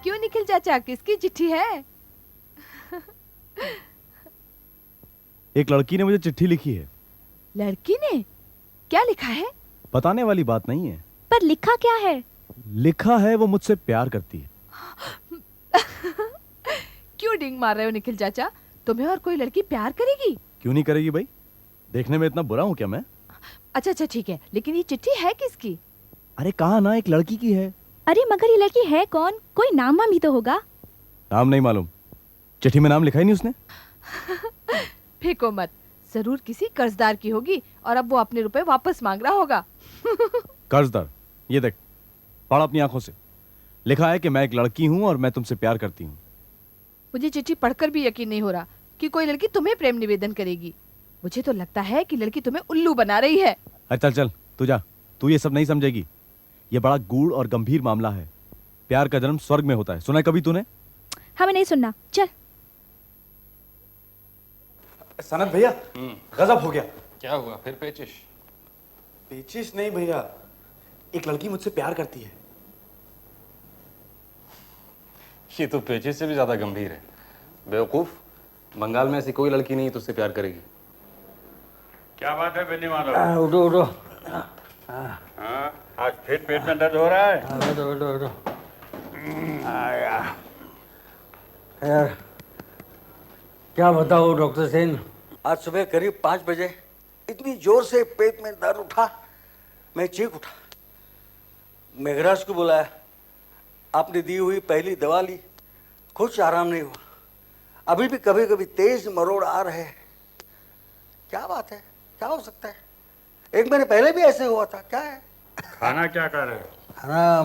क्यों निखिल चाचा, किसकी चिट्ठी है? एक लड़की ने मुझे चिट्ठी लिखी है। लड़की ने? क्या लिखा है? बताने वाली बात नहीं है। पर लिखा क्या है? लिखा है वो मुझसे प्यार करती है। क्यों डिंग मार रहे हो निखिल चाचा? तुम्हें और कोई लड़की प्यार करेगी? क्यों नहीं करेगी भाई? देखने में इतना बुरा हूं क्या मैं? अच्छा अच्छा ठीक है, लेकिन ये चिट्ठी है किसकी? अरे कहा ना, एक लड़की की है। अरे मगर ये लड़की है कौन? कोई नाम वाम ही तो होगा। नाम नहीं मालूम, चिट्ठी में नाम लिखा ही नहीं उसने। फेंको मत, जरूर किसी कर्जदार की होगी और अब वो अपने रुपए वापस मांग रहा होगा। कर्जदार? ये देख, पढ़ अपनी आंखों से। लिखा है कि मैं एक लड़की हूं और मैं तुमसे प्यार करती हूं। मुझे चिट्ठी पढ़कर भी यकीन नहीं हो रहा कि कोई लड़की तुम्हें प्रेम निवेदन करेगी। मुझे तो लगता है कि लड़की तुम्हें उल्लू बना रही है। अरे चल चल, तू जा। तू ये सब नहीं समझेगी। ये बड़ा गूढ़ और गंभीर मामला है। प्यार का जन्म स्वर्ग में होता है, सुना है कभी तूने? हमें नहीं सुनना, चल। सनत भैया, गजब हो गया। क्या हुआ फिर? पेचिश? पेचिश नहीं भैया, एक लड़की मुझसे प्यार करती है। ये तो पेचिश से भी ज्यादा गंभीर है। बेवकूफ, बंगाल में ऐसी कोई लड़की नहीं तुझसे प्यार करेगी। क्या बात है बेनी माधव? उठो उठो। हाँ, आज फिर पेट में दर्द हो रहा है? उठो उठो उठो। यार क्या बताओ डॉक्टर सेन, आज सुबह करीब 5 बजे इतनी जोर से पेट में दर्द उठा, मैं चीख उठा। मेघराज को बुलाया, आपने दी हुई पहली दवा ली, कुछ आराम नहीं हुआ। अभी भी कभी कभी तेज मरोड़ आ रहे हैं। क्या बात है, क्या हो सकता है? 1 महीने पहले भी ऐसे हुआ था, क्या है? खाना क्या कर रहे हो? खाना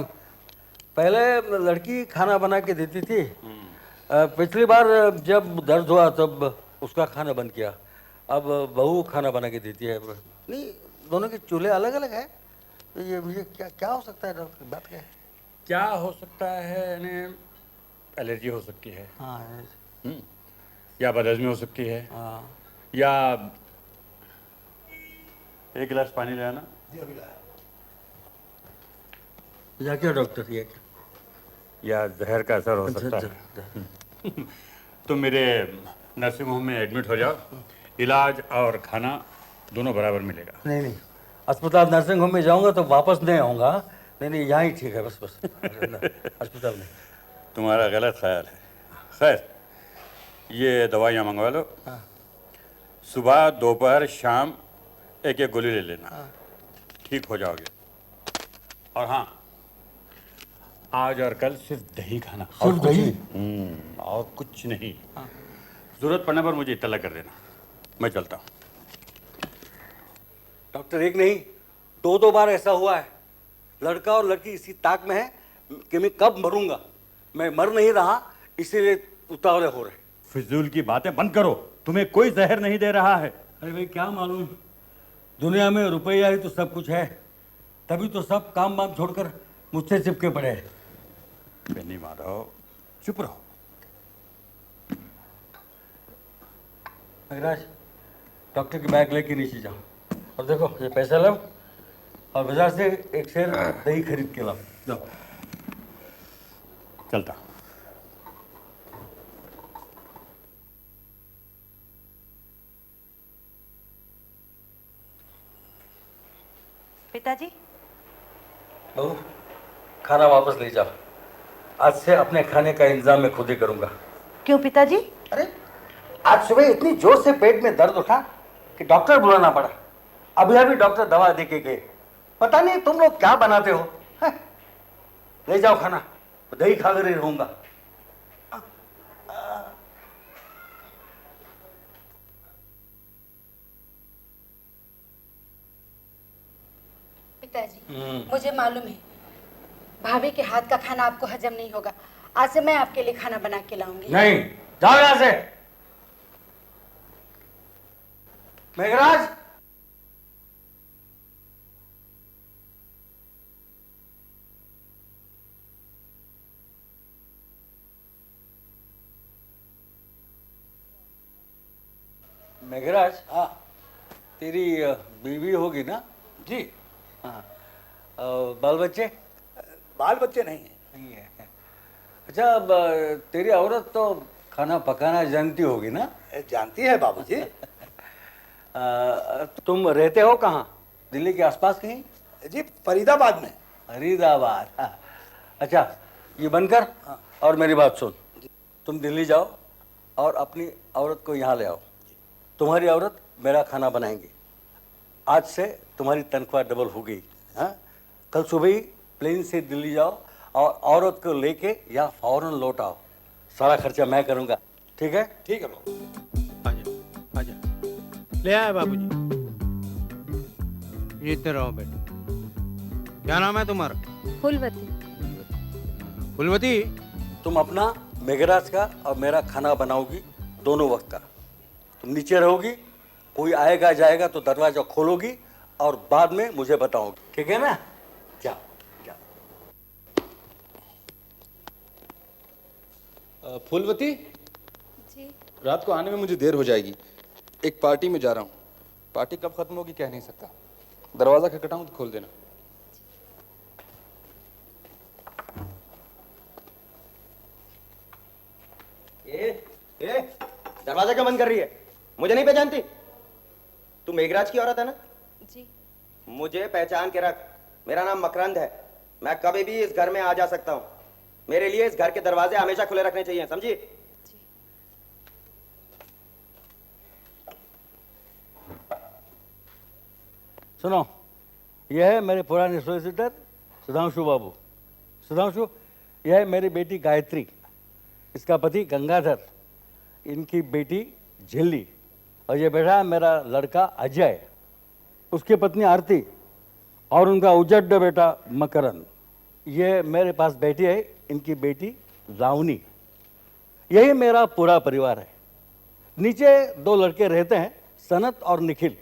पहले लड़की खाना बना के देती थी। पिछली बार जब दर्द हुआ तब उसका खाना बंद किया। अब बहू खाना बना के देती है। नहीं, दोनों के चूल्हे अलग अलग है। तो ये मुझे क्या क्या हो सकता है डॉक्टर? बात क्या है? क्या हो सकता है? यानी एलर्जी हो सकती है, हाँ या बदहजमी हो सकती है, हाँ। या एक गिलास पानी ले आना। या क्या डॉक्टर, ये क्या? या जहर का असर हो सकता है। तुम मेरे नर्सिंग होम में एडमिट हो जाओ, इलाज और खाना दोनों बराबर मिलेगा। नहीं नहीं, अस्पताल नर्सिंग होम में जाऊंगा तो वापस नहीं आऊँगा। नहीं नहीं, यहाँ ही ठीक है, बस बस। अस्पताल में। तुम्हारा गलत ख्याल है। खैर, ये दवाइयाँ मंगवा लो। सुबह दोपहर शाम एक एक गोली ले लेना, ठीक हो जाओगे। और हाँ, आज और कल सिर्फ दही खाना, और कुछ नहीं। और कुछ नहीं। जरूरत पड़ने पर मुझे इत्तला कर देना। मैं चलता हूँ। डॉक्टर, एक नहीं 2 बार ऐसा हुआ है। लड़का और लड़की इसी ताक में है कि मैं कब मरूंगा। मैं मर नहीं रहा, इसीलिए उतावले हो रहे। फिजूल की बातें बंद करो, तुम्हें कोई जहर नहीं दे रहा है। अरे भाई, क्या मालूम, दुनिया में रुपया ही तो सब कुछ है। तभी तो सब काम वाम छोड़कर मुझसे चिपके पड़े हैं। बेनी माधव, चुप रहो। मेघराज, डॉक्टर की बैग लेके नीचे जाओ और देखो ये पैसा लो और बाजार से एक शेर दही खरीद के लाओ। जाओ। चलता। पिताजी, बहू, खाना वापस ले जाओ। आज से अपने खाने का इंतजाम मैं खुद ही करूंगा। क्यों पिताजी? अरे, आज सुबह इतनी जोर से पेट में दर्द उठा कि डॉक्टर बुलाना पड़ा। अभी अभी डॉक्टर दवा दे के गए। पता नहीं तुम लोग क्या बनाते हो। हैं? ले जाओ खाना, दही खाकर ही रहूंगा। पिताजी, मुझे मालूम है भाभी के हाथ का खाना आपको हजम नहीं होगा। आज से मैं आपके लिए खाना बना के लाऊंगी। नहीं, जाओ यहां से। मेघराज, मेघराज, हाँ, तेरी बीवी होगी ना? जी। हाँ। बाल बच्चे? बाल बच्चे नहीं हैं। नहीं है। अच्छा, अब तेरी औरत तो खाना पकाना जानती होगी ना? जानती है बाबूजी। तुम रहते हो कहाँ? दिल्ली के आसपास कहीं? जी फरीदाबाद में। फरीदाबाद, हाँ। अच्छा, ये बनकर और मेरी बात सुन। तुम दिल्ली जाओ और अपनी औरत को यहाँ ले आओ। तुम्हारी औरत मेरा खाना बनाएंगी। आज से तुम्हारी तनख्वाह डबल हो गई। हाँ, कल सुबह ही प्लेन से दिल्ली जाओ और औरत को लेके यहाँ फौरन लौट आओ। सारा खर्चा मैं करूँगा, ठीक है? ठीक है बाबू। आजा आजा, ले आए बाबूजी। जीते रहो बेटे। क्या नाम है तुम्हारा? फूलवती। फुलमती। तुम अपना मेघराज का और मेरा खाना बनाओगी, दोनों वक्त का। तुम नीचे रहोगी, कोई आएगा जाएगा तो दरवाजा खोलोगी और बाद में मुझे बताओगी, ठीक है ना? जाओ जाओ। फूलवती, जी रात को आने में मुझे देर हो जाएगी। एक पार्टी में जा रहा हूँ। पार्टी कब खत्म होगी कह नहीं सकता। दरवाजा खटखटाऊं तो खोल देना। ए, दरवाजा क्यों बंद कर रही है? मुझे नहीं पहचानती? तू मेघराज की औरत है ना? जी। मुझे पहचान के रख। मेरा नाम मकरंद है। मैं कभी भी इस घर में आ जा सकता हूँ। मेरे लिए इस घर के दरवाजे हमेशा खुले रखने चाहिए, समझी? सुनो, यह है मेरे पुराने सोलिसिटर सुधांशु बाबू। सुधांशु, यह है मेरी बेटी गायत्री, इसका पति गंगाधर, इनकी बेटी झिल्ली, और ये बैठा है मेरा लड़का अजय, उसकी पत्नी आरती और उनका उजड्ड बेटा मकरन। ये मेरे पास बैठी है इनकी बेटी रावनी। यही मेरा पूरा परिवार है। नीचे दो लड़के रहते हैं, सनत और निखिल,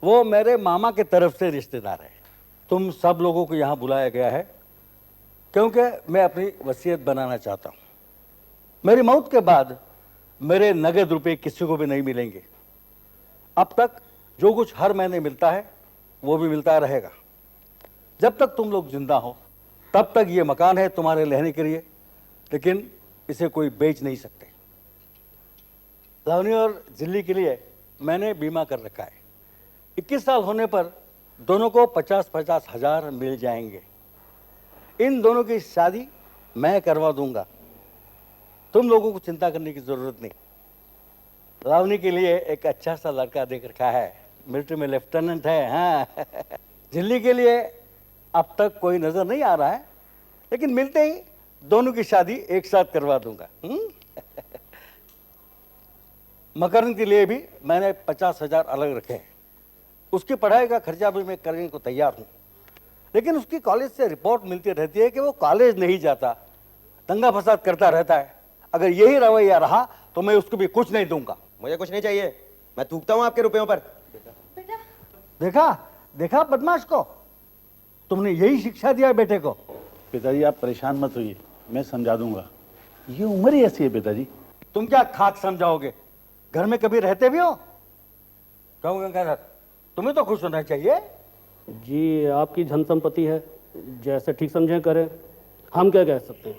वो मेरे मामा के तरफ से रिश्तेदार है। तुम सब लोगों को यहाँ बुलाया गया है क्योंकि मैं अपनी वसीयत बनाना चाहता हूँ। मेरी मौत के बाद मेरे नगद रुपए किसी को भी नहीं मिलेंगे। अब तक जो कुछ हर महीने मिलता है वो भी मिलता रहेगा। जब तक तुम लोग जिंदा हो तब तक ये मकान है तुम्हारे रहने के लिए, लेकिन इसे कोई बेच नहीं सकते। लावनी और झिल्ली के लिए मैंने बीमा कर रखा है। 21 साल होने पर दोनों को 50-50 हजार मिल जाएंगे। इन दोनों की शादी मैं करवा दूंगा, तुम लोगों को चिंता करने की जरूरत नहीं। लावनी के लिए एक अच्छा सा लड़का देख रखा है, मिलिट्री में लेफ्टिनेंट है। हाँ, झिल्ली के लिए अब तक कोई नजर नहीं आ रहा है, लेकिन मिलते ही दोनों की शादी एक साथ करवा दूंगा। मकरन के लिए भी मैंने 50 हजार अलग रखे हैं। उसकी पढ़ाई का खर्चा भी मैं करने को तैयार हूँ, लेकिन उसकी कॉलेज से रिपोर्ट मिलती रहती है कि वो कॉलेज नहीं जाता, दंगा फसाद करता रहता है। अगर यही रवैया रहा तो मैं उसको भी कुछ नहीं दूंगा। मुझे कुछ नहीं चाहिए, मैं थूकता हूँ आपके रुपयों पर। देखा देखा बदमाश को, तुमने यही शिक्षा दिया बेटे को। पिताजी आप परेशान मत होइए, मैं समझा दूंगा। ये उम्र ही ऐसी है पिताजी। तुम क्या खाक समझाओगे? घर में कभी रहते भी हो? क्यों गंगाधर, तुम्हें तो खुश होना चाहिए। जी आपकी धन संपत्ति है, जैसे ठीक समझें करें, हम क्या कह सकते हैं।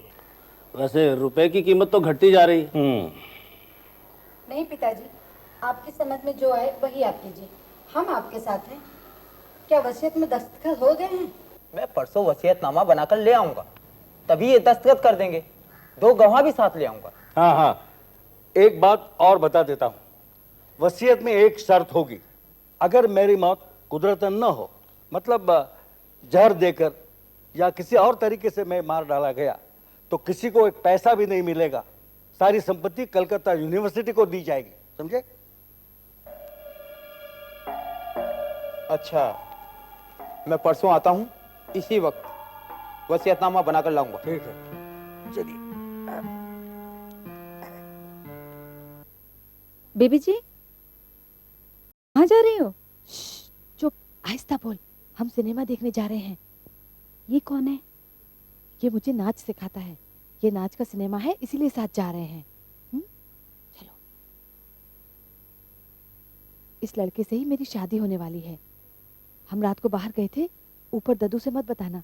वैसे रुपए की कीमत तो घटती जा रही। नहीं पिताजी, आपकी समझ में जो आए वही आप कीजिए, हम आपके साथ हैं। क्या वसीयत में दस्तखत हो गए हैं? मैं परसों वसीयतनामा बनाकर ले आऊंगा, तभी ये दस्तखत कर देंगे। 2 गवाह भी साथ ले आऊंगा। हाँ हाँ, एक बात और बता देता हूँ, वसीयत में एक शर्त होगी। अगर मेरी मौत कुदरतन न हो, मतलब जहर देकर या किसी और तरीके से मैं मार डाला गया, तो किसी को एक पैसा भी नहीं मिलेगा। सारी संपत्ति कलकत्ता यूनिवर्सिटी को दी जाएगी, समझे? अच्छा, मैं परसों आता हूँ, इसी वक्त वसीयतनामा बनाकर लाऊंगा। ठीक है, चलिए। बेबी जी, कहाँ जा रही हो? चुप, आहिस्ता बोल। हम सिनेमा देखने जा रहे हैं। ये कौन है? ये मुझे नाच सिखाता है। ये नाच का सिनेमा है, इसीलिए साथ जा रहे हैं। चलो। इस लड़के से ही मेरी शादी होने वाली है। हम रात को बाहर गए थे, ऊपर दद्दू से मत बताना।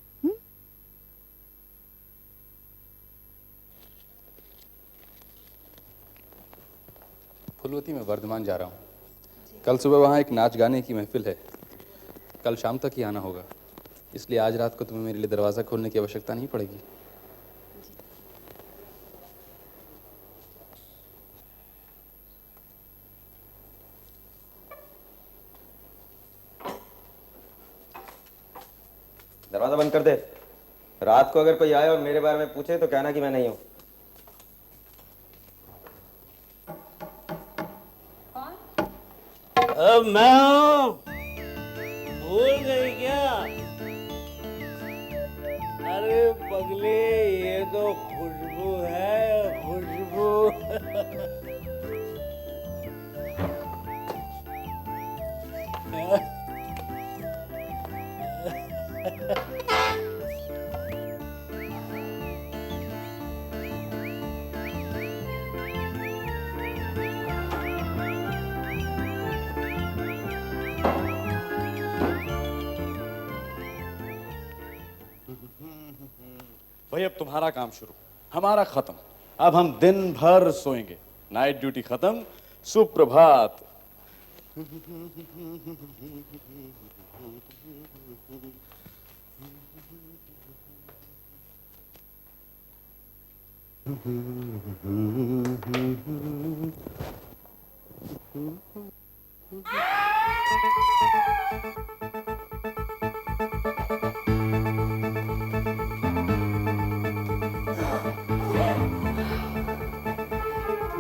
फुलवती मैं वर्धमान जा रहा हूँ। कल सुबह वहाँ एक नाच गाने की महफिल है। कल शाम तक ही आना होगा, इसलिए आज रात को तुम्हें मेरे लिए दरवाज़ा खोलने की आवश्यकता नहीं पड़ेगी। दरवाजा बंद कर दे। रात को अगर कोई आए और मेरे बारे में पूछे तो कहना कि मैं नहीं हूं। अब मैं हूं। भूल गई क्या? अरे पगली, ये तो खुशबू है, खुशबू। भाई अब तुम्हारा काम शुरू, हमारा खत्म। अब हम दिन भर सोएंगे। नाइट ड्यूटी खत्म, सुप्रभात।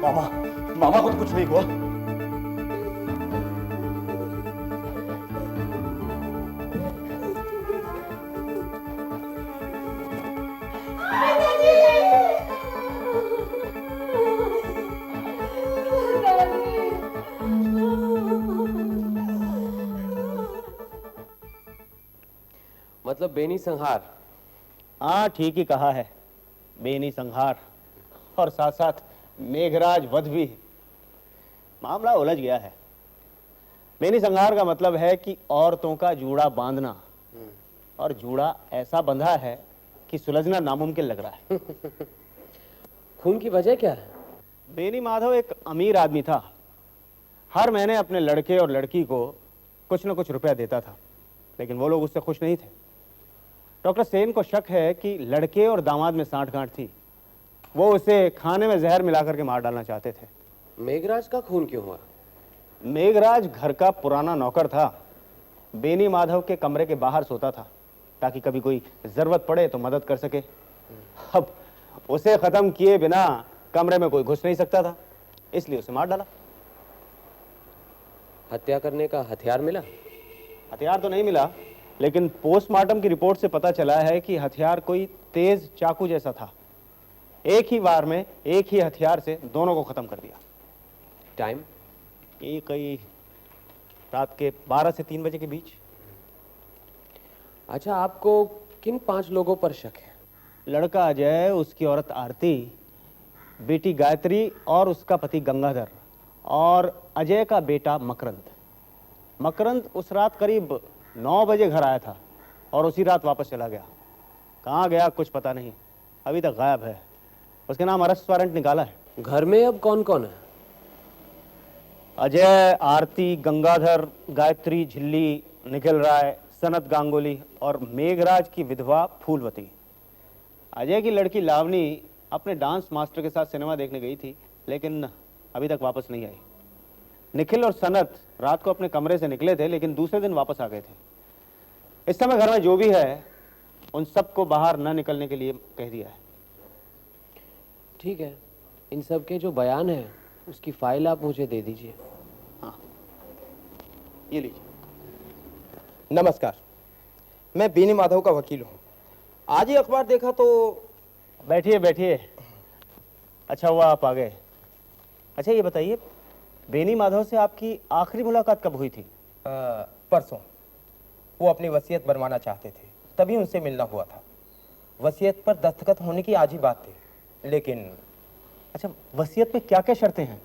मामा, मामा को तो कुछ नहीं हुआ। मतलब बेनी संहार। हाँ, ठीक ही कहा है, बेनी संहार और साथ साथ मेघराज वध भी। मामला उलझ गया है। बेनी संहार का मतलब है कि औरतों का जूड़ा बांधना, और जूड़ा ऐसा बंधा है कि सुलझना नामुमकिन लग रहा है। खून की वजह क्या है? बेनी माधव एक अमीर आदमी था। हर महीने अपने लड़के और लड़की को कुछ न कुछ रुपया देता था, लेकिन वो लोग उससे खुश नहीं थे। डॉक्टर सेन को शक है कि लड़के और दामाद में सांठ-गांठ थी। वो उसे खाने में जहर मिलाकर के मार डालना चाहते थे। मेघराज का खून क्यों हुआ? मेघराज घर का पुराना नौकर था। बेनी माधव के कमरे के बाहर सोता था ताकि कभी कोई जरूरत पड़े तो मदद कर सके। अब उसे खत्म किए बिना कमरे में कोई घुस नहीं सकता था, इसलिए उसे मार डाला। हत्या करने का हथियार मिला? हथियार तो नहीं मिला, लेकिन पोस्टमार्टम की रिपोर्ट से पता चला है कि हथियार कोई तेज चाकू जैसा था। एक ही वार में एक ही हथियार से दोनों को खत्म कर दिया। टाइम? ये कई रात के 12 से 3 बजे के बीच। अच्छा, आपको किन 5 लोगों पर शक है? लड़का अजय, उसकी औरत आरती, बेटी गायत्री और उसका पति गंगाधर, और अजय का बेटा मकरंद। मकरंद उस रात करीब 9 बजे घर आया था और उसी रात वापस चला गया। कहाँ गया कुछ पता नहीं, अभी तक गायब है। उसके नाम अरेस्ट वारंट निकाला है। घर में अब कौन कौन है? अजय, आरती, गंगाधर, गायत्री, झिल्ली, निखिल राय, सनत गांगुली और मेघराज की विधवा फूलवती। अजय की लड़की लावनी अपने डांस मास्टर के साथ सिनेमा देखने गई थी, लेकिन अभी तक वापस नहीं आई। निखिल और सनत रात को अपने कमरे से निकले थे, लेकिन दूसरे दिन वापस आ गए थे। इस समय घर में जो भी है उन सबको बाहर न निकलने के लिए कह दिया है। ठीक है, इन सब के जो बयान है उसकी फाइल आप मुझे दे दीजिए। हाँ, ये लीजिए। नमस्कार, मैं बेनी माधव का वकील हूँ। आज ही अखबार देखा तो। बैठिए बैठिए। अच्छा हुआ आप आ गए। अच्छा ये बताइए, बेनी माधव से आपकी आखिरी मुलाकात कब हुई थी? परसों। वो अपनी वसीयत बनवाना चाहते थे, तभी उनसे मिलना हुआ था। वसीयत पर दस्तखत होने की आज ही बात थी, लेकिन। अच्छा, वसीयत में क्या क्या शर्तें हैं?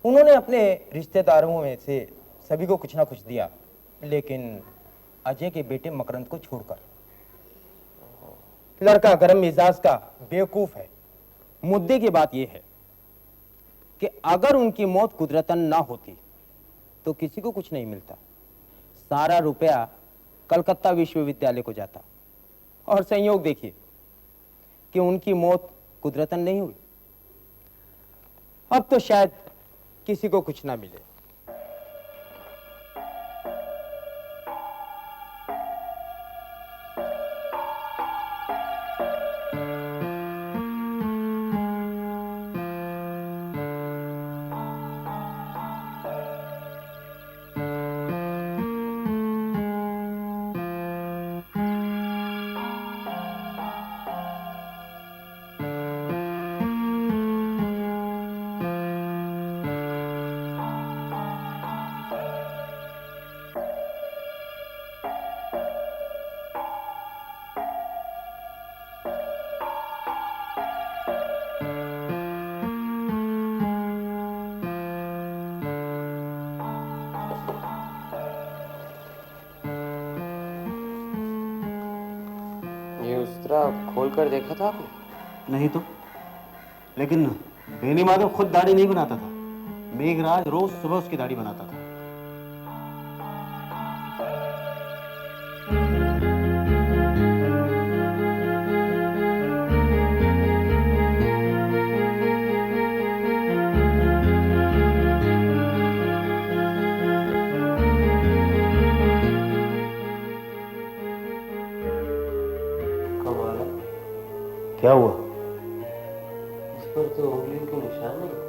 उन्होंने अपने रिश्तेदारों में से सभी को कुछ ना कुछ दिया, लेकिन अजय के बेटे मकरंद को छोड़कर। लड़का गरम मिजाज का बेवकूफ है। मुद्दे की बात यह है, कि अगर उनकी मौत कुदरतन ना होती तो किसी को कुछ नहीं मिलता। सारा रुपया कलकत्ता विश्वविद्यालय को जाता। और संयोग देखिए कि उनकी मौत कुदरतन नहीं हुई। अब तो शायद किसी को कुछ ना मिले। ये उस्तरा खोल कर देखा था आपने? नहीं तो, लेकिन बेनी माधव खुद दाढ़ी नहीं बनाता था। मेघराज रोज सुबह उसकी दाढ़ी बनाता था। कमाल है। क्या हुआ? इस पर तो उंगलियों के निशान नहीं।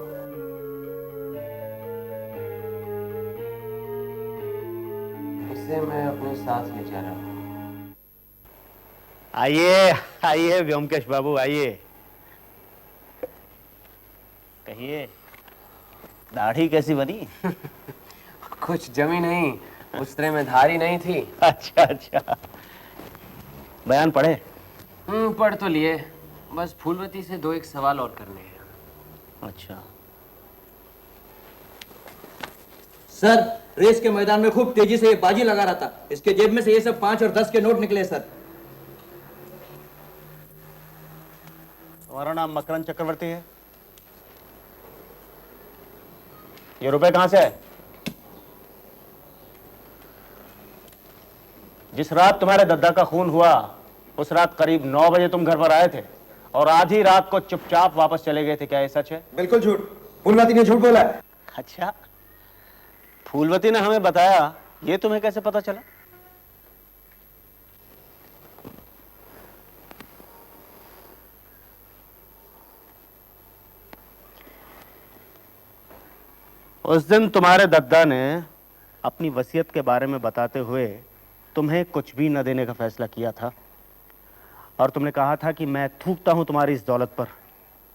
इसे मैं अपने साथ ले जा रहा हूँ। आइए आइए व्योमकेश बाबू, आइए। कहिए, दाढ़ी कैसी बनी? कुछ जमी नहीं, उस्तरे में धारी नहीं थी। अच्छा अच्छा, बयान पढ़े? पढ़ तो लिए, बस फूलवती से 2-1 सवाल और करने हैं। अच्छा। सर, रेस के मैदान में खूब तेजी से ये बाजी लगा रहा था। इसके जेब में से ये सब 5 और 10 के नोट निकले सर। तुम्हारा नाम मकरंद चक्रवर्ती है? ये रुपए कहां से है? जिस रात तुम्हारे दद्दा का खून हुआ उस रात करीब 9 बजे तुम घर पर आए थे और आधी रात को चुपचाप वापस चले गए थे। क्या ये सच है? बिल्कुल झूठ। फूलवती ने झूठ बोला। अच्छा, फूलवती ने हमें बताया, ये तुम्हें कैसे पता चला? उस दिन तुम्हारे दद्दा ने अपनी वसीयत के बारे में बताते हुए तुम्हें कुछ भी न देने का फैसला किया था और तुमने कहा था कि मैं थूकता हूं तुम्हारी इस दौलत पर,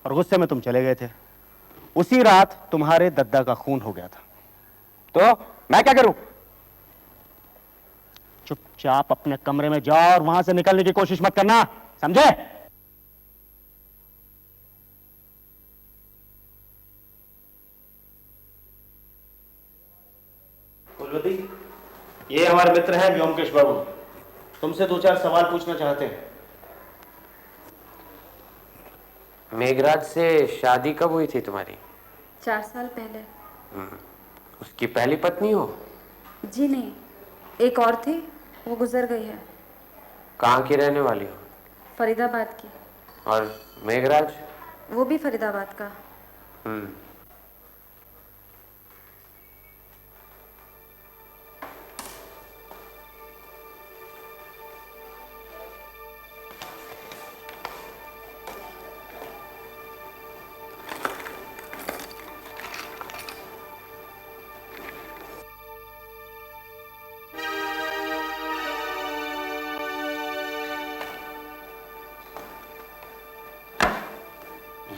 और गुस्से में तुम चले गए थे। उसी रात तुम्हारे दद्दा का खून हो गया था। तो मैं क्या करूं? चुपचाप अपने कमरे में जाओ और वहां से निकलने की कोशिश मत करना, समझे? फूलवती, ये हमारे मित्र हैं व्योमकेश बाबू, तुमसे 2-4 सवाल पूछना चाहते हैं। मेघराज से शादी कब हुई थी तुम्हारी? 4 साल पहले। उसकी पहली पत्नी हो? जी नहीं, एक और थी, वो गुजर गई है। कहाँ की रहने वाली हो? फरीदाबाद की। और मेघराज? वो भी फरीदाबाद का।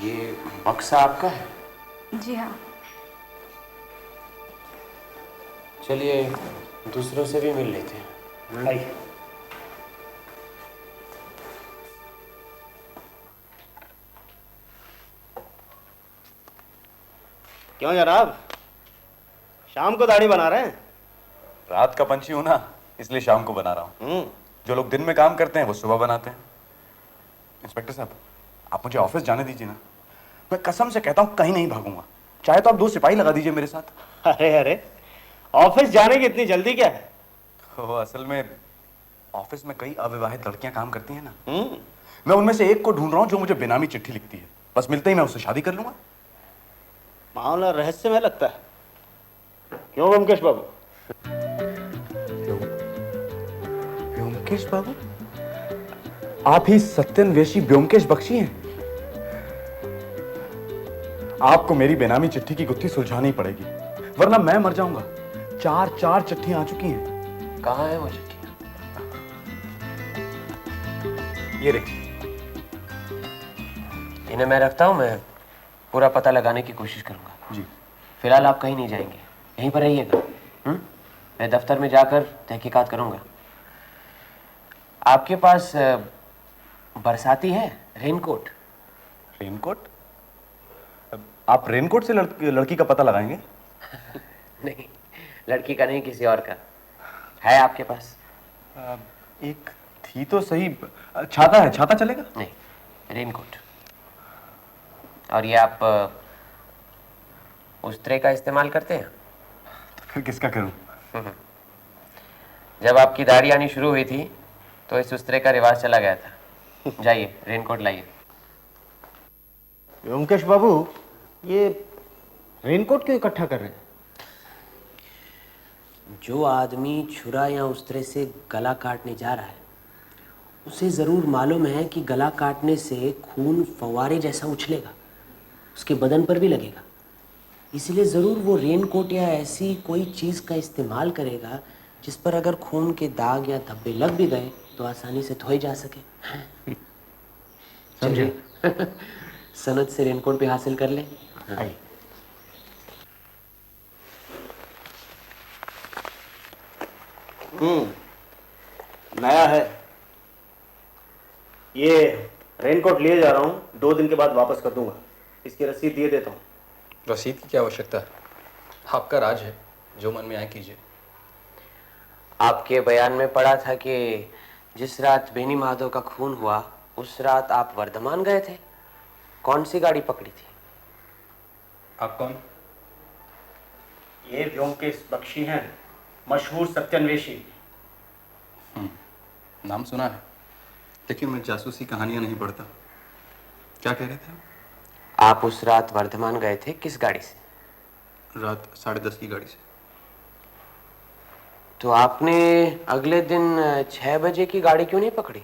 ये बक्सा आपका है? जी हाँ। चलिए दूसरों से भी मिल लेते हैं। आइए। क्यों जनाब, शाम को दाढ़ी बना रहे हैं? रात का पंछी हूं ना, इसलिए शाम को बना रहा हूं। जो लोग दिन में काम करते हैं वो सुबह बनाते हैं। इंस्पेक्टर साहब, आप मुझे ऑफिस जाने दीजिए ना। मैं कसम से कहता हूं कहीं नहीं भागूंगा। चाहे तो आप 2 सिपाही लगा दीजिए मेरे साथ। अरे अरे, ऑफिस जाने की इतनी जल्दी क्या है? असल में ऑफिस में कई अविवाहित लड़कियां काम करती हैं ना, मैं उनमें से एक को ढूंढ रहा हूं जो मुझे बेनामी चिट्ठी लिखती है। बस मिलते ही मैं उससे शादी कर लूंगा। मामला रहस्यमय लगता है, क्यों ब्योमकेश बाबू? ब्योमकेश बाबू, आप ही सत्यन्वेषी ब्योमकेश बख्शी हैं? आपको मेरी बेनामी चिट्ठी की गुत्थी सुलझानी पड़ेगी, वरना मैं मर जाऊंगा। 4 चिट्ठियां आ चुकी हैं। कहाँ है वो चिट्ठी? ये देखिए। इन्हें मैं रखता हूँ, मैं पूरा पता लगाने की कोशिश करूंगा। जी। फिलहाल आप कहीं नहीं जाएंगे, यहीं पर रहिएगा। मैं दफ्तर में जाकर तहकीकात करूंगा। आपके पास बरसाती है, रेनकोट? रेनकोट? आप रेनकोट से लड़की का पता लगाएंगे? नहीं, लड़की का नहीं, किसी और का है आपके पास? एक थी तो सही। छाता है, छाता चलेगा? नहीं, रेनकोट। और ये आप उस तरह का इस्तेमाल करते हैं? तो फिर किसका करूं? जब आपकी दाढ़ी आनी शुरू हुई थी तो इस उस तरह का रिवाज चला गया था। जाइए, रेनकोट लाइए। ब्योमकेश बाबू, ये रेनकोट क्यों इकट्ठा कर रहे हैं? जो आदमी छुरा या उस तरह से गला काटने जा रहा है, उसे ज़रूर मालूम है कि गला काटने से खून फव्वारे जैसा उछलेगा, उसके बदन पर भी लगेगा। इसलिए ज़रूर वो रेनकोट या ऐसी कोई चीज़ का इस्तेमाल करेगा जिस पर अगर खून के दाग या धब्बे लग भी गए तो आसानी से धोए जा सके। समझे? सनद से रेनकोट भी हासिल कर ले। नया है ये। रेनकोट लिए जा रहा हूँ, 2 दिन के बाद वापस कर दूंगा। इसकी रसीद दिए देता हूँ। रसीद की क्या आवश्यकता है? आपका राज है, जो मन में आए कीजिए। आपके बयान में पढ़ा था कि जिस रात बेनी माधव का खून हुआ उस रात आप वर्धमान गए थे। कौन सी गाड़ी पकड़ी थी? आप कौन? ये ब्योमकेश बख्शी हैं, मशहूर सत्यन्वेषी। नाम सुना है, लेकिन मैं जासूसी कहानियां नहीं पढ़ता। क्या कह रहे थे आप उस रात वर्धमान गए थे, किस गाड़ी से? रात 10:30 की गाड़ी से। तो आपने अगले दिन 6 बजे की गाड़ी क्यों नहीं पकड़ी?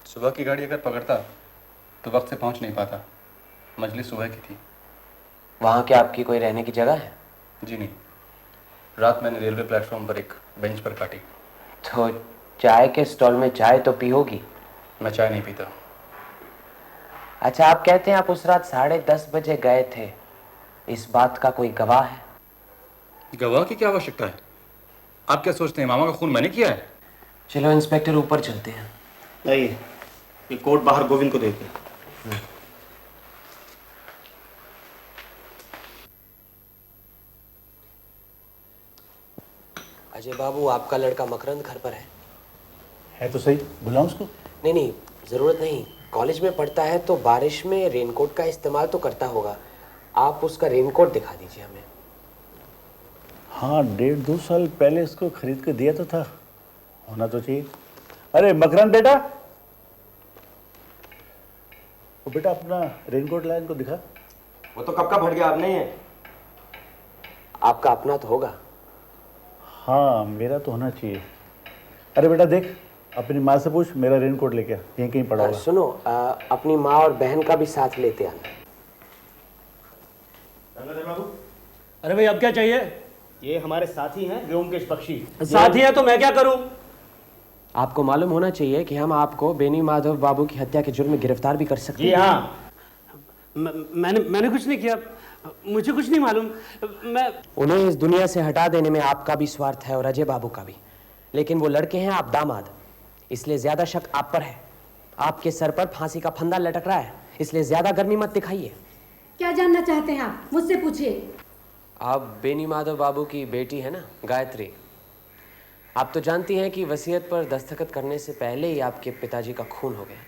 सुबह की गाड़ी अगर पकड़ता तो वक्त से पहुंच नहीं पाता। मजलिस सुबह की थी। वहाँ क्या आपकी कोई रहने की जगह है? जी नहीं, रात मैंने रेलवे प्लेटफॉर्म पर एक बेंच पर काटी। तो चाय के स्टॉल में चाय तो पी होगी? मैं चाय नहीं पीता। अच्छा, आप कहते हैं आप उस रात 10:30 बजे गए थे, इस बात का कोई गवाह है? गवाह की क्या आवश्यकता है? आप क्या सोचते हैं मामा का खून मैंने किया है? चलो इंस्पेक्टर, ऊपर चलते हैं। नहीं, ये कोट बाहर गोविंद को देते। अजय बाबू, आपका लड़का मकरंद घर पर है तो सही, बुलाऊं उसको? नहीं, ज़रूरत नहीं। कॉलेज में पढ़ता है तो बारिश में रेनकोट का इस्तेमाल तो करता होगा। आप उसका रेनकोट दिखा दीजिए हमें। हाँ, 1.5-2 साल पहले इसको खरीद के दिया तो था, होना तो चाहिए। अरे मकरंद बेटा, वो बेटा अपना रेनकोट लाया, इनको दिखा। वो तो कब का फट गया, अब नहीं है। आपका अपना तो होगा। हाँ, मेरा तो होना चाहिए। अरे बेटा देख, अपनी माँ से पूछ, मेरा रेनकोट लेके आ, यहीं कहीं पड़ा होगा। सुनो, अपनी माँ और बहन का भी साथ लेते आना। अरे भाई, अब क्या चाहिए? ये हमारे साथी हैं ब्योमकेश बख्शी। साथी है तो मैं क्या करूं? आपको मालूम होना चाहिए कि हम आपको बेनी माधव बाबू की हत्या के जुर्म में गिरफ्तार भी कर सकते हैं। जी हाँ। मैंने कुछ नहीं किया, मुझे कुछ नहीं मालूम। मैं उन्हें इस दुनिया से हटा देने में आपका भी स्वार्थ है और अजय बाबू का भी, लेकिन वो लड़के हैं, आप दामाद, इसलिए ज्यादा शक आप पर है। आपके सर पर फांसी का फंदा लटक रहा है, इसलिए ज्यादा गर्मी मत दिखाइए। क्या जानना चाहते हैं आप? मुझसे पूछिए। आप बेनी माधव बाबू की बेटी है ना, गायत्री। आप तो जानती हैं कि वसीयत पर दस्तखत करने से पहले ही आपके पिताजी का खून हो गया,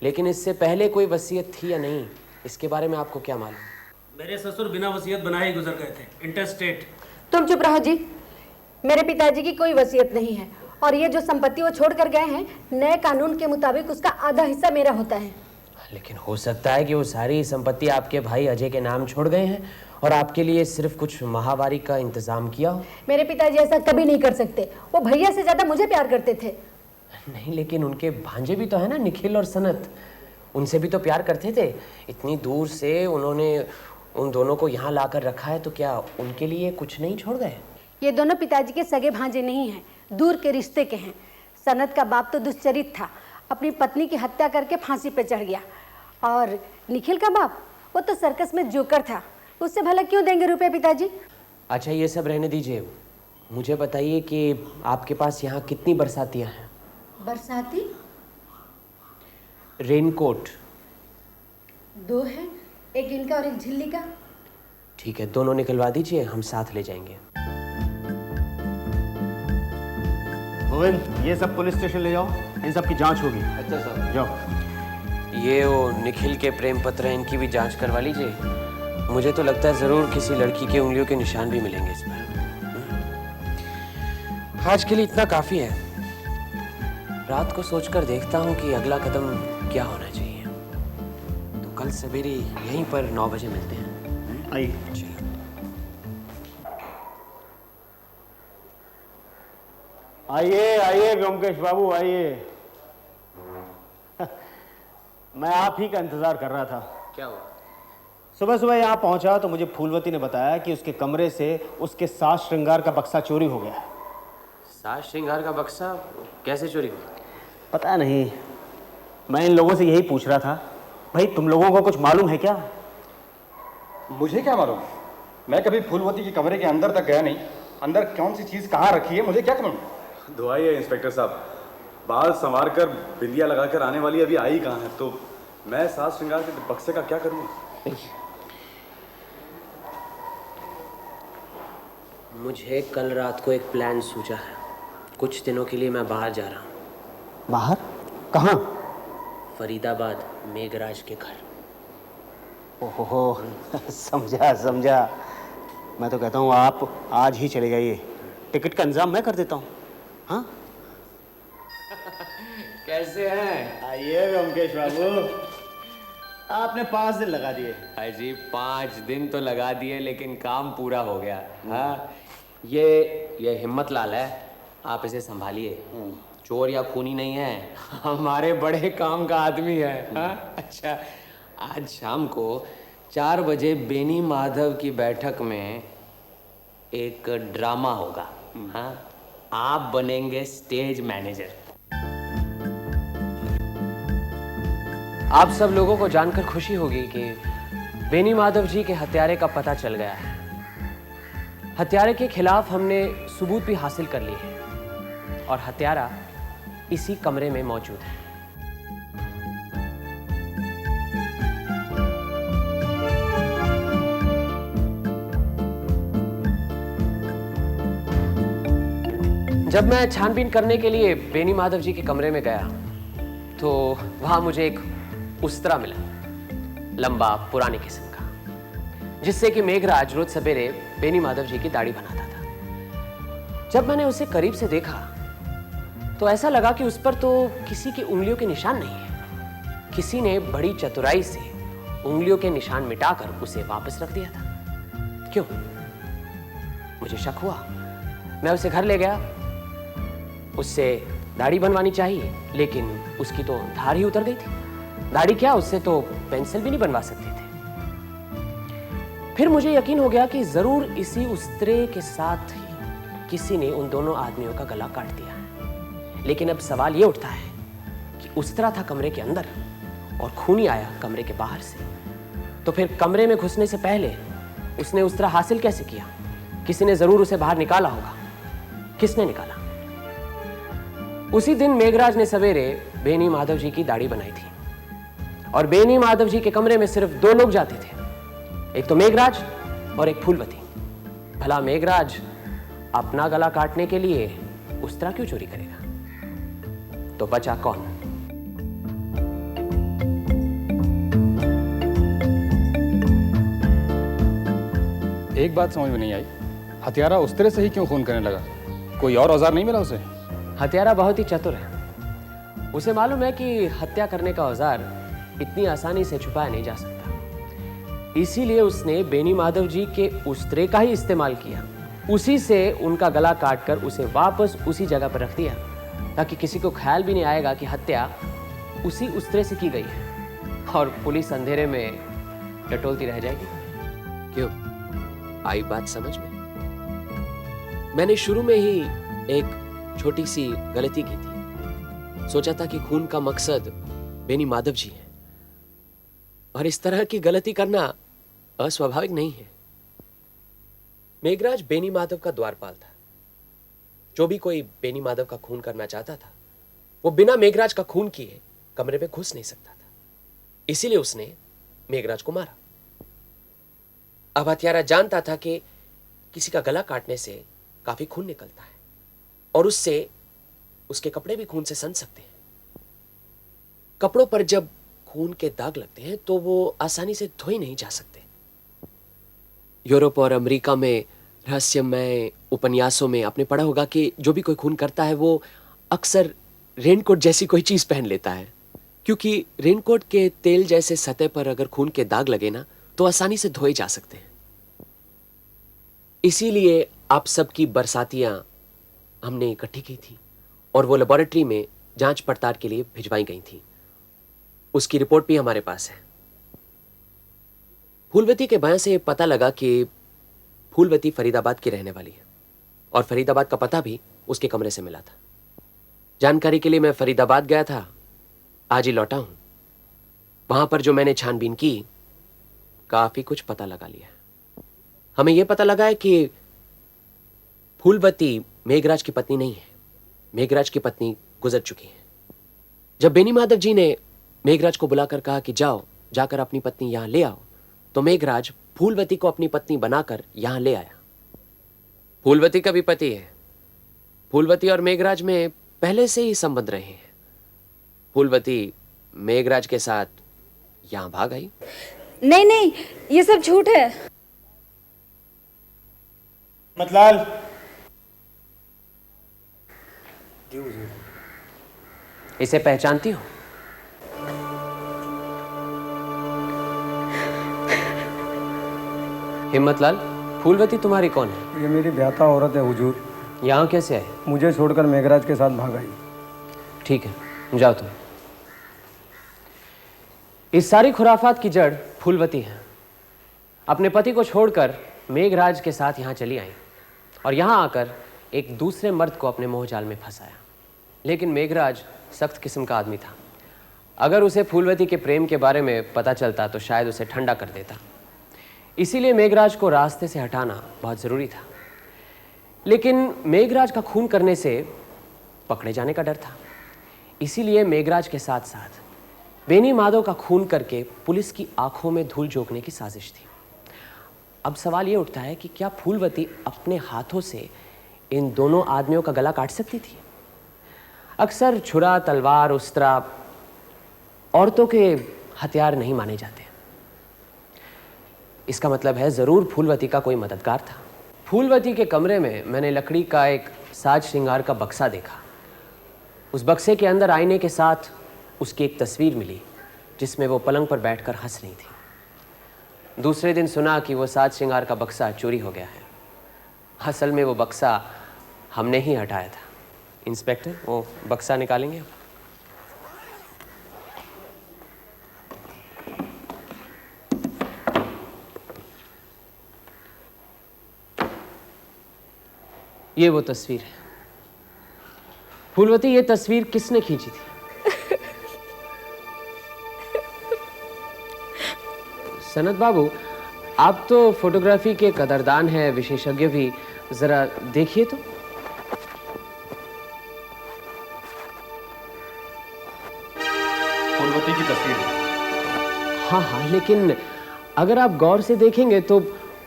लेकिन इससे पहले कोई वसीयत थी या नहीं, इसके बारे में आपको क्या मालूम? मेरे ससुर बिना वसीयत बनाए ही गुजर गए थे, इंटरस्टेट। तुम चुप रहो जी। मेरे पिताजी की कोई वसीयत नहीं है और ये जो संपत्ति वो छोड़ कर गए हैं, नए कानून के मुताबिक उसका आधा हिस्सा मेरा होता है। लेकिन हो सकता है कि वो सारी संपत्ति आपके भाई अजय के नाम छोड़ गए हैं और आपके लिए सिर्फ कुछ माहवारी का इंतजाम किया हो। मेरे पिताजी ऐसा कभी नहीं कर सकते। वो भैया से ज्यादा मुझे प्यार करते थे। नहीं, लेकिन उनके भांजे भी तो है ना, निखिल और सनत। उनसे भी तो प्यार करते थे। इतनी दूर से उन्होंने उन दोनों को यहाँ लाकर रखा है, तो क्या उनके लिए कुछ नहीं छोड़ गए? ये दोनों पिताजी के सगे भांजे नहीं हैं, दूर के रिश्ते के हैं। सनत का बाप तो दुष्चरित था, अपनी पत्नी की हत्या करके फांसी पे चढ़ गया। और निखिल का बाप, वो तो सर्कस में जोकर था, उससे भला क्यों देंगे रुपए पिताजी? अच्छा, ये सब रहने दीजिए। मुझे बताइए कि आपके पास यहाँ कितनी बरसातियाँ हैं? बरसाती? रेनकोट? 2 है, एक इनका और एक झिल्ली का। ठीक है, दोनों निकलवा दीजिए, हम साथ ले जाएंगे। गोविंद, ये सब पुलिस स्टेशन ले जाओ, इन सब की जांच होगी। अच्छा सर। जाओ। ये वो निखिल के प्रेम पत्र हैं, इनकी भी जांच करवा लीजिए। मुझे तो लगता है जरूर किसी लड़की के उंगलियों के निशान भी मिलेंगे इस पर। आज के लिए इतना काफी है। रात को सोचकर देखता हूँ कि अगला कदम क्या होना चाहिए। तो कल सवेरे यहीं पर 9 बजे मिलते हैं। आइए। आइए आइए व्योमकेश बाबू, आइए। मैं आप ही का इंतजार कर रहा था। क्या हुआ? सुबह सुबह यहाँ पहुंचा तो मुझे फूलवती ने बताया कि उसके कमरे से उसके साज श्रृंगार का बक्सा चोरी हो गया है। साज श्रृंगार का बक्सा कैसे चोरी हुआ? पता नहीं, मैं इन लोगों से यही पूछ रहा था। भाई, तुम लोगों को कुछ मालूम है क्या? मुझे क्या मालूम? मैं कभी फूलवती के कमरे के अंदर तक गया नहीं। अंदर कौन सी चीज कहाँ रखी है मुझे क्या मालूम? दुआई है इंस्पेक्टर साहब, बाल संवार कर बिंदिया लगाकर आने वाली अभी आई कहाँ है, तो मैं साज श्रृंगार के बक्से का क्या करूँ? मुझे कल रात को एक प्लान सूझा है। कुछ दिनों के लिए मैं बाहर जा रहा हूँ। बाहर? कहाँ? फरीदाबाद, मेघराज के घर। ओहो, समझा समझा। मैं तो कहता हूँ आप आज ही चले जाइए, टिकट का इंतजाम मैं कर देता हूँ। हाँ? कैसे हैं? आइए व्योमकेश बाबू, आपने 5 दिन लगा दिए। अजी 5 दिन तो लगा दिए, लेकिन काम पूरा हो गया। हाँ, ये हिम्मत लाल है, आप इसे संभालिए। चोर या खूनी नहीं है, हमारे बड़े काम का आदमी है। हाँ? अच्छा, आज शाम को 4 बजे बेनी माधव की बैठक में एक ड्रामा होगा। हाँ, आप बनेंगे स्टेज मैनेजर। आप सब लोगों को जानकर खुशी होगी कि बेनी माधव जी के हत्यारे का पता चल गया है। हत्यारे के खिलाफ हमने सबूत भी हासिल कर लिए हैं और हत्यारा इसी कमरे में मौजूद है। जब मैं छानबीन करने के लिए बेनी माधव जी के कमरे में गया तो वहां मुझे एक उस्तरा मिला, लंबा पुराने किस्म का, जिससे कि मेघराज रोज सवेरे बेनी माधव जी की दाढ़ी बनाता था। जब मैंने उसे करीब से देखा तो ऐसा लगा कि उस पर तो किसी की उंगलियों के निशान नहीं है। किसी ने बड़ी चतुराई से उंगलियों के निशान मिटाकर उसे वापस रख दिया था। क्यों? मुझे शक हुआ। मैं उसे घर ले गया। उससे दाढ़ी बनवानी चाहिए, लेकिन उसकी तो धार ही उतर गई थी। दाढ़ी क्या, उससे तो पेंसिल भी नहीं बनवा सकते थे। फिर मुझे यकीन हो गया कि जरूर इसी उस्तरे के साथ ही किसी ने उन दोनों आदमियों का गला काट दिया है। लेकिन अब सवाल ये उठता है कि उस्तरा था कमरे के अंदर और खूनी आया कमरे के बाहर से, तो फिर कमरे में घुसने से पहले उसने उस्तरा हासिल कैसे किया? किसी ने जरूर उसे बाहर निकाला होगा। किसने निकाला? उसी दिन मेघराज ने सवेरे बेनी माधव जी की दाढ़ी बनाई थी और बेनी माधव जी के कमरे में सिर्फ 2 लोग जाते थे, एक तो मेघराज और एक फूलवती। भला मेघराज अपना गला काटने के लिए उस्तरा क्यों चोरी करेगा? तो बचा कौन? एक बात समझ में नहीं आई, हत्यारा उस तरह से ही क्यों खून करने लगा? कोई और औजार नहीं मिला उसे? हत्यारा बहुत ही चतुर है। उसे मालूम है कि हत्या करने का औजार इतनी आसानी से छुपाया नहीं जा सकता। इसीलिए उसने बेनी माधव जी के उस्तरे का ही इस्तेमाल किया। उसी से उनका गला काटकर उसे वापस उसी जगह पर रख दिया, ताकि किसी को ख्याल भी नहीं आएगा कि हत्या उसी उस्तरे से की गई है और पुलिस अंधेरे में टटोलती रह जाएगी। क्यों, आई बात समझ में? मैंने शुरू में ही एक छोटी सी गलती की थी। सोचा था कि खून का मकसद बेनी माधव जी है, और इस तरह की गलती करना अस्वाभाविक नहीं है। मेघराज बेनी माधव का द्वारपाल था। जो भी कोई बेनी माधव का खून करना चाहता था, वो बिना मेघराज का खून किए कमरे में घुस नहीं सकता था। इसीलिए उसने मेघराज को मारा। अब हत्यारा जानता था कि किसी का गला काटने से काफी खून निकलता है, और उससे उसके कपड़े भी खून से सन सकते हैं। कपड़ों पर जब खून के दाग लगते हैं तो वो आसानी से धोए नहीं जा सकते। यूरोप और अमेरिका में रहस्यमय उपन्यासों में आपने पढ़ा होगा कि जो भी कोई खून करता है वो अक्सर रेनकोट जैसी कोई चीज पहन लेता है, क्योंकि रेनकोट के तेल जैसे सतह पर अगर खून के दाग लगे ना तो आसानी से धोए जा सकते हैं। इसीलिए आप सबकी बरसातियां हमने इकट्ठी की थी और वो लेबोरेटरी में जांच पड़ताल के लिए भिजवाई गई थी। उसकी रिपोर्ट भी हमारे पास है। फूलवती के बयान से पता लगा कि फूलवती फरीदाबाद की रहने वाली है, और फरीदाबाद का पता भी उसके कमरे से मिला था। जानकारी के लिए मैं फरीदाबाद गया था, आज ही लौटा हूं। वहां पर जो मैंने छानबीन की, काफी कुछ पता लगा लिया। हमें यह पता लगा है कि फूलवती मेघराज की पत्नी नहीं है। मेघराज की पत्नी गुजर चुकी है। जब बेनी माधव जी ने मेघराज को बुलाकर कहा कि जाओ, जाकर अपनी पत्नी यहां ले आओ, तो मेघराज फूलवती को अपनी पत्नी बनाकर यहां ले आया। फूलवती का भी पति है। फूलवती और मेघराज में पहले से ही संबंध रहे हैं। फूलवती मेघराज के साथ यहां भाग आई। नहीं नहीं, ये सब झूठ है। मतलाल, इसे पहचानती हो? हिम्मतलाल, फूलवती तुम्हारी कौन है? ये मेरी ब्याता औरत है हुजूर। यहाँ कैसे आए? मुझे छोड़कर मेघराज के साथ भाग आई। ठीक है, जाओ तुम। इस सारी खुराफात की जड़ फूलवती है। अपने पति को छोड़कर मेघराज के साथ यहाँ चली आई और यहाँ आकर एक दूसरे मर्द को अपने मोहजाल में फंसाया। लेकिन मेघराज सख्त किस्म का आदमी था। अगर उसे फूलवती के प्रेम के बारे में पता चलता तो शायद उसे ठंडा कर देता। इसीलिए मेघराज को रास्ते से हटाना बहुत ज़रूरी था। लेकिन मेघराज का खून करने से पकड़े जाने का डर था। इसीलिए मेघराज के साथ साथ बेनी माधव का खून करके पुलिस की आंखों में धूल झोंकने की साजिश थी। अब सवाल ये उठता है कि क्या फूलवती अपने हाथों से इन दोनों आदमियों का गला काट सकती थी? अक्सर छुरा, तलवार, उस्तरा औरतों के हथियार नहीं माने जाते। इसका मतलब है ज़रूर फूलवती का कोई मददगार था। फूलवती के कमरे में मैंने लकड़ी का एक साज श्रृंगार का बक्सा देखा। उस बक्से के अंदर आईने के साथ उसकी एक तस्वीर मिली जिसमें वो पलंग पर बैठकर हंस रही थी। दूसरे दिन सुना कि वो साज श्रृंगार का बक्सा चोरी हो गया है। असल में वो बक्सा हमने ही हटाया था। इंस्पेक्टर, वो बक्सा निकालेंगे? ये वो तस्वीर है। फूलवती, ये तस्वीर किसने खींची थी? सनत बाबू, आप तो फोटोग्राफी के कदरदान हैं, विशेषज्ञ भी। जरा देखिए तो। फूलवती की तस्वीर है। हाँ हाँ, लेकिन अगर आप गौर से देखेंगे तो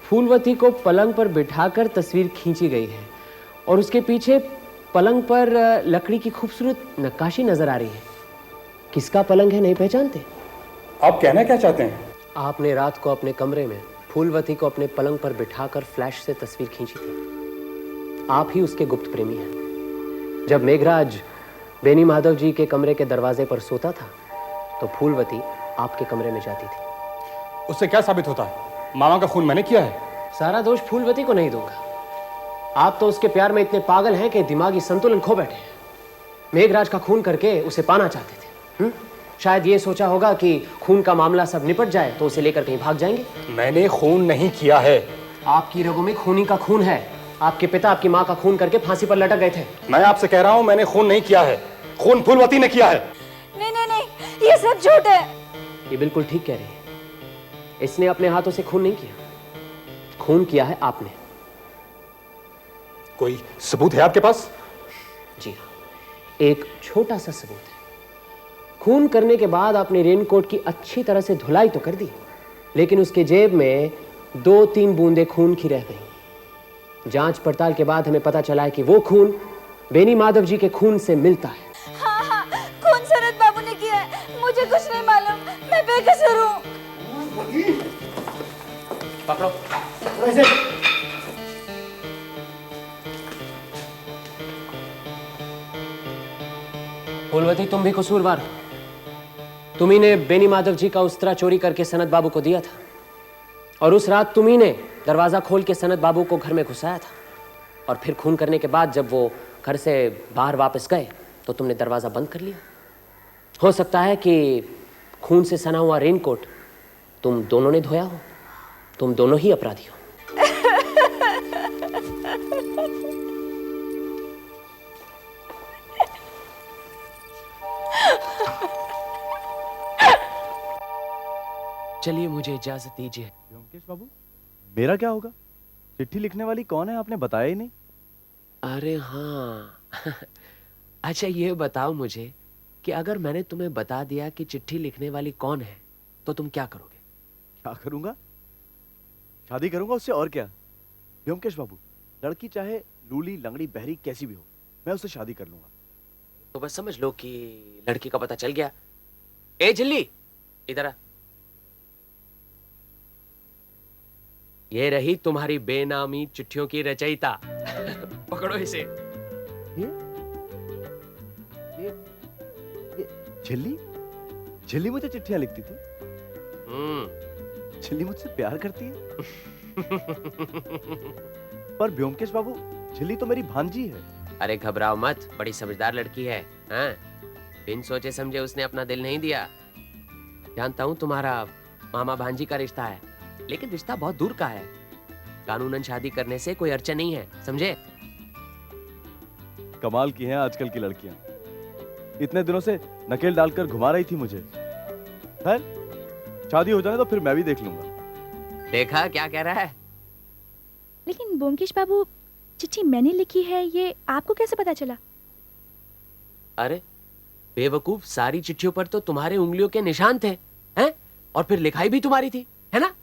फूलवती को पलंग पर बिठाकर तस्वीर खींची गई है और उसके पीछे पलंग पर लकड़ी की खूबसूरत नक्काशी नजर आ रही है। किसका पलंग है, नहीं पहचानते? आप कहना क्या चाहते हैं? आपने रात को अपने कमरे में फूलवती को अपने पलंग पर बिठाकर फ्लैश से तस्वीर खींची थी। आप ही उसके गुप्त प्रेमी हैं। जब मेघराज बेनी माधव जी के कमरे के दरवाजे पर सोता था तो फूलवती आपके कमरे में जाती थी। उससे क्या साबित होता है? मामा का खून मैंने किया है। सारा दोष फूलवती को नहीं दूंगा। आप तो उसके प्यार में इतने पागल हैं कि दिमागी संतुलन खो बैठे हैं। मेघराज का खून करके उसे पाना चाहते थे। शायद ये सोचा होगा कि खून का मामला सब निपट जाए तो उसे लेकर कहीं भाग जाएंगे। मैंने खून नहीं किया है। आपकी रगों में खूनी का खून है। आपके पिता आपकी माँ का खून करके फांसी पर लटक गए थे। मैं आपसे कह रहा हूँ मैंने खून नहीं किया है। खून फूलवती ने किया है। नहीं नहीं नहीं, ये सब झूठ है। ये बिल्कुल ठीक कह रही है। इसने अपने हाथों से खून नहीं किया, खून किया है आपने। कोई सबूत है आपके पास? जी हाँ, एक छोटा सा सबूत है। खून करने के बाद आपने रेनकोट की अच्छी तरह से धुलाई तो कर दी, लेकिन उसके जेब में 2-3 बूंदें खून की रह गई। जांच पड़ताल के बाद हमें पता चला है कि वो खून बेनी माधव जी के खून से मिलता है। हाँ हाँ, खून सनत बाबू ने किया है। मुझे कुछ नहीं मालूम, मैं बेकसूर हूँ। पकड़ो। फूलवती, तुम भी कसूरवार हो। तुम्ही ने बेनी माधव जी का उस्तरा चोरी करके सनत बाबू को दिया था, और उस रात तुम्ही ने दरवाजा खोल के सनत बाबू को घर में घुसाया था, और फिर खून करने के बाद जब वो घर से बाहर वापस गए तो तुमने दरवाजा बंद कर लिया। हो सकता है कि खून से सना हुआ रेनकोट तुम दोनों ने धोया हो। तुम दोनों ही अपराधी हो। चलिए, मुझे इजाजत दीजिए। व्योमकेश बाबू, मेरा क्या होगा? चिट्ठी लिखने वाली कौन है, आपने बताया ही नहीं। अरे हाँ अच्छा, ये बताओ मुझे कि अगर मैंने तुम्हें बता दिया कि चिट्ठी लिखने वाली कौन है तो तुम क्या करोगे? क्या करूंगा? शादी करूंगा उससे, और क्या। व्योमकेश बाबू, लड़की चाहे लूली लंगड़ी बहरी कैसी भी हो, मैं उससे शादी कर लूंगा। तो बस समझ लो कि लड़की का पता चल गया। ए झिल्ली, इधर आ। ये रही तुम्हारी बेनामी चिट्ठियों की रचयिता। पकड़ो इसे। ये झिल्ली? झिल्ली मुझे चिट्ठियां लिखती थी? झिल्ली मुझसे प्यार करती है? पर व्योमकेश बाबू, झिल्ली तो मेरी भांजी है। अरे घबराओ मत, बड़ी समझदार लड़की है। हाँ? बिन सोचे समझे उसने अपना दिल नहीं दिया। जानता हूँ तुम्हारा मामा भांजी का रिश्ता है, लेकिन रिश्ता बहुत दूर का है। कानूनन शादी करने से कोई अड़चन नहीं है, समझे? कमाल की हैं आजकल की लड़कियां। इतने दिनों से नकेल डालकर घुमा रही थी मुझे। खैर, शादी हो जाने तो फिर मैं भी देख लूंगा। देखा क्या कह रहा है? लेकिन ब्योमकेश बाबू, चिट्ठी मैंने लिखी है, ये आपको कैसे पता चला? अरे बेवकूफ, सारी चिट्ठियों पर तो तुम्हारे उंगलियों के निशान थे, हैं? और फिर लिखाई भी तुम्हारी थी, है ना?